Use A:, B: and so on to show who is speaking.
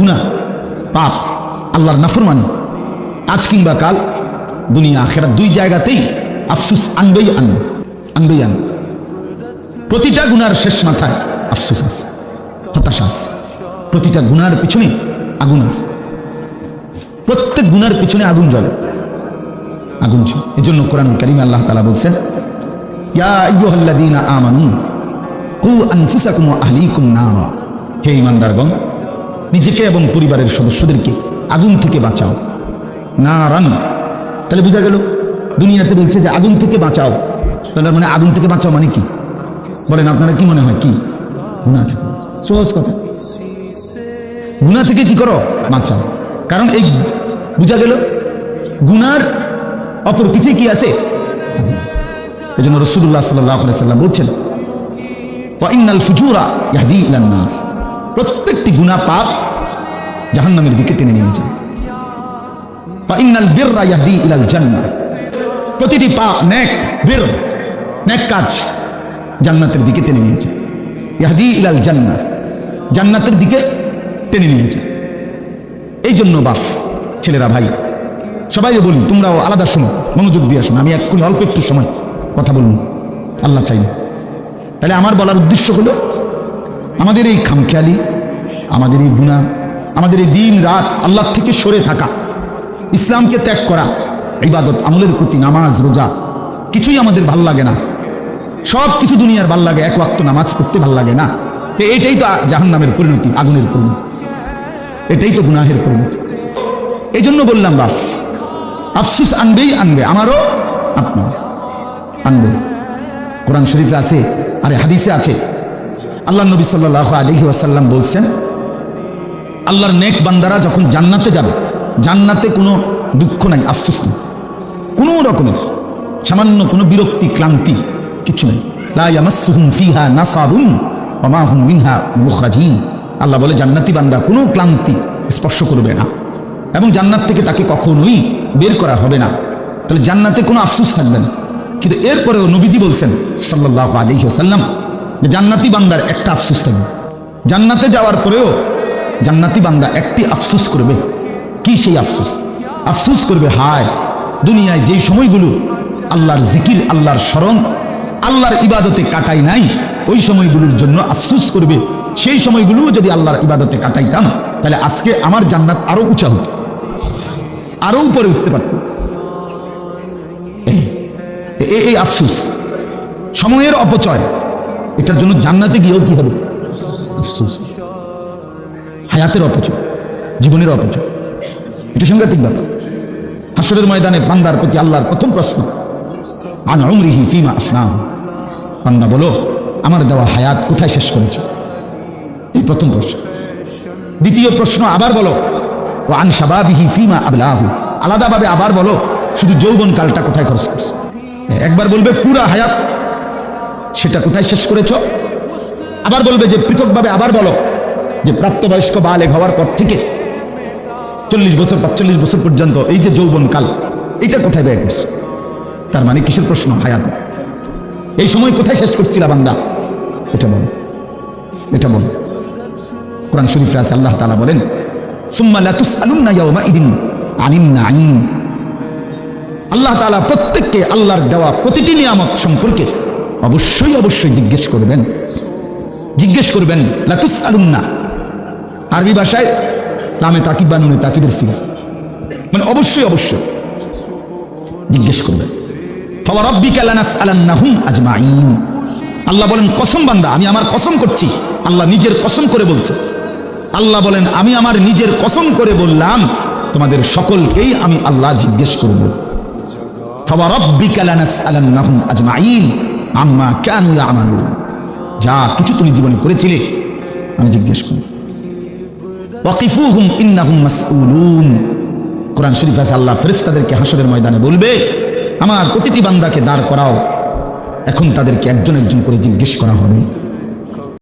A: গুনাহ, পাপ, আল্লাহর নাফরমানি আজ কিংবা কাল দুনিয়া আখিরাত দুই জায়গাতেই আফসোস আনবেই আনবে। প্রতিটা গুনার শেষ মাথায় আফসোস আছে, হতাশা আছে। প্রতিটা গুনার পিছনে আগুন আছে, প্রত্যেক গুনার পিছনে আগুন জ্বলে, আগুন জ্বলে। এজন্য কোরআনুল কারীমে আল্লাহ তাআলা বলছেন, ইয়া আইয়ুহাল্লাযীনা আমানু কু আনফুসাকুম ওয়া আহলিকুম নারা, হে ঈমানদারগণ, নিজেকে এবং পরিবারের সদস্যদেরকে আগুন থেকে বাঁচাও। নারান, তাহলে বোঝা গেল দুনিয়াতে বলছে যে আগুন থেকে বাঁচাও, তাহলে মানে আগুন থেকে বাঁচাও মানে কি বলেন আপনারা? কি মনে হয়? কি গুনাহ থেকে? সহজ কথা, গুনাহ থেকে কি করো? বাঁচাও। কারণ এই বোঝা গেল গুনার অপর পিঠে কি আছে? এই জন্য রাসূলুল্লাহ সাল্লাল্লাহু আলাইহি ওয়াসাল্লাম বলছেন, ওয়া ইন্নাল ফুজুরা ইয়াহদি ইলান নার, প্রত্যেকটি গুনাহ পাপ জাহান্নামের দিকে টেনে নিয়ে যায়। ওয়া ইন্নাল বিররা ইয়াহদি ইলাল জান্নাহ, প্রতিটি পাপ নেক বীর নেক কাজ জান্নাতের দিকে টেনে নিয়ে যায়। ইয়াহদি ইলাল জান্নাহ, জান্নাতের দিকে টেনে নিয়ে যায়। এই জন্য বাপ ছেলেরা ভাই সবাই বলি, তোমরাও আলাদা শোনো, মনোযোগ দিয়ে শোনো। আমি এক্ষুনি অল্প একটু সময় কথা বলবো, আল্লাহ চাইলে। তাহলে আমার বলার উদ্দেশ্য হলো আমাদের এই খামখেয়ালি, আমাদের এই গুনাহ, আমাদের এই দিন রাত আল্লাহ থেকে সরে থাকা, ইসলামকে ত্যাগ করা, ইবাদত আমলের প্রতি নামাজ রোজা কিছুই আমাদের ভাল লাগে না। সব কিছু দুনিয়ার ভাল লাগে, এক ওয়াক্ত নামাজ পড়তে ভাল লাগে না। তো এটাই তো জাহান্নামের পরিণতি, আগুনের পরিণতি, এটাই তো গুনাহের পরিণতি। এই জন্য বললাম বাপ আফসোস আনবেই আনবে, আমারও আপনার আনবে। কোরআন শরীফে আছে, আরে হাদিসে আছে, আল্লাহ নবী সাল্লাল্লাহু আলাইহি ওয়াসাল্লাম বলছেন, আল্লাহর নেক বান্দারা যখন জান্নাতে যাবে, জান্নাতে কোনো দুঃখ নাই, আফসোস নেই, কোনো রকমের সামান্য কোনো বিরক্তি ক্লান্তি কিছু নেই। লা ইয়ামাসসুহুম ফিহা নাসাবুন ওয়া মা হুম মিনহা মুখরাজিন, আল্লাহ বলে জান্নাতি বান্দা কোনো ক্লান্তি স্পর্শ করবে না এবং জান্নাত থেকে তাকে কখনোই বের করা হবে না। তাহলে জান্নাতে কোনো আফসোস থাকবে না। কিন্তু এরপরেও নবীজি বলছেন সাল্লাল্লাহু আলাইহি ওয়াসাল্লাম যে জান্নাতি বান্দার একটা আফসোস থাকবে, জান্নাতে যাওয়ার পরেও জান্নাতি বান্দা একটি আফসোস করবে। কি সেই আফসোস? আফসোস করবে, হায় দুনিয়ায় যেই সময়গুলো আল্লাহর জিকির, আল্লাহর স্মরণ, আল্লাহর ইবাদতে কাটাই নাই, ওই সময়গুলোর জন্য আফসোস করবে। সেই সময়গুলো যদি আল্লাহর ইবাদতে কাটাইতাম তাহলে আজকে আমার জান্নাত আরো উঁচা হতো, আরো উপরে উঠতে পারত। এই আফসোস, সময়ের অপচয়, এটার জন্য জান্নাতে গিয়েও কি হবে? আফসোস। হায়াতের অপচয়, জীবনের অপচয়, এটা সাংঘাতিক ব্যাপার। হাসরের ময়দানে বান্দার প্রতি আল্লাহর প্রথম প্রশ্ন, আন উমরিহি ফিমা আফনাহু, বান্দা বলো আমার দেওয়া হায়াত কোথায় শেষ করেছ? এই প্রথম প্রশ্ন। দ্বিতীয় প্রশ্ন আবার বলো, ও আন শাবাবিহি ফিমা আবলাহু, আলাদাভাবে আবার বলো শুধু যৌবন কালটা কোথায় খরচ করছো? একবার বলবে পুরা হায়াত, সেটা কোথায় শেষ করেছো? আবার বলবে যে পৃথকভাবে আবার বলো যে প্রাপ্তবয়স্ক বালেগ হওয়ার পর থেকে 40 বছর 45 বছর পর্যন্ত এই যে যৌবন কাল, এটা কোথায় ব্যয় করছো? তার মানে কিসের প্রশ্ন? হায়াত। এই সময় কোথায় শেষ করছিলা বান্দা? এটা বলো, এটা বলো। কোরআন শরীফে আছে, আল্লাহ তাআলা বলেন, সুম্মা লাতুসআলুন্না ইয়াওমাইদিন আনিন নাঈম, আল্লাহ তাআলা প্রত্যেককে আল্লাহর দেওয়া প্রতিটি নিয়ামত সম্পর্কে অবশ্যই অবশ্যই জিজ্ঞেস করবেন, জিজ্ঞেস করবেন। লাতুসআলুন্না আরবি ভাষায় লামে তাকিদ বা নুনে তাকিদের সিগা, মানে অবশ্যই অবশ্যই জিজ্ঞেস করবেন। ফাওয়ারাব্বিকা লানাসআলান্নাহুম আজমাইন, আল্লাহ বলেন কসম বান্দা, আমি আমার কসম করছি, আল্লাহ নিজের কসম করে বলছে। আল্লাহ বলেন আমি আমার নিজের কসম করে বললাম তোমাদের সকলকেই আমি আল্লাহ জিজ্ঞেস করব। ফাওয়ারাব্বিকা লানাসআলান্নাহুম আজমাইন আম্মা কানু ইয়ামালুন, যা কিছু তুমি জীবনে করেছিলে আমি জিজ্ঞেস করব। ওয়াকিফুহুম ইন্নাহুম মাসউলুন, কোরআন শরীফে আছে আল্লাহ ফেরেশতাদেরকে হাসরের ময়দানে বলবে, আমার প্রতিটি বান্দাকে দাঁড় করাও, এখন তাদেরকে একজন একজন করে জিজ্ঞেস করা হবে।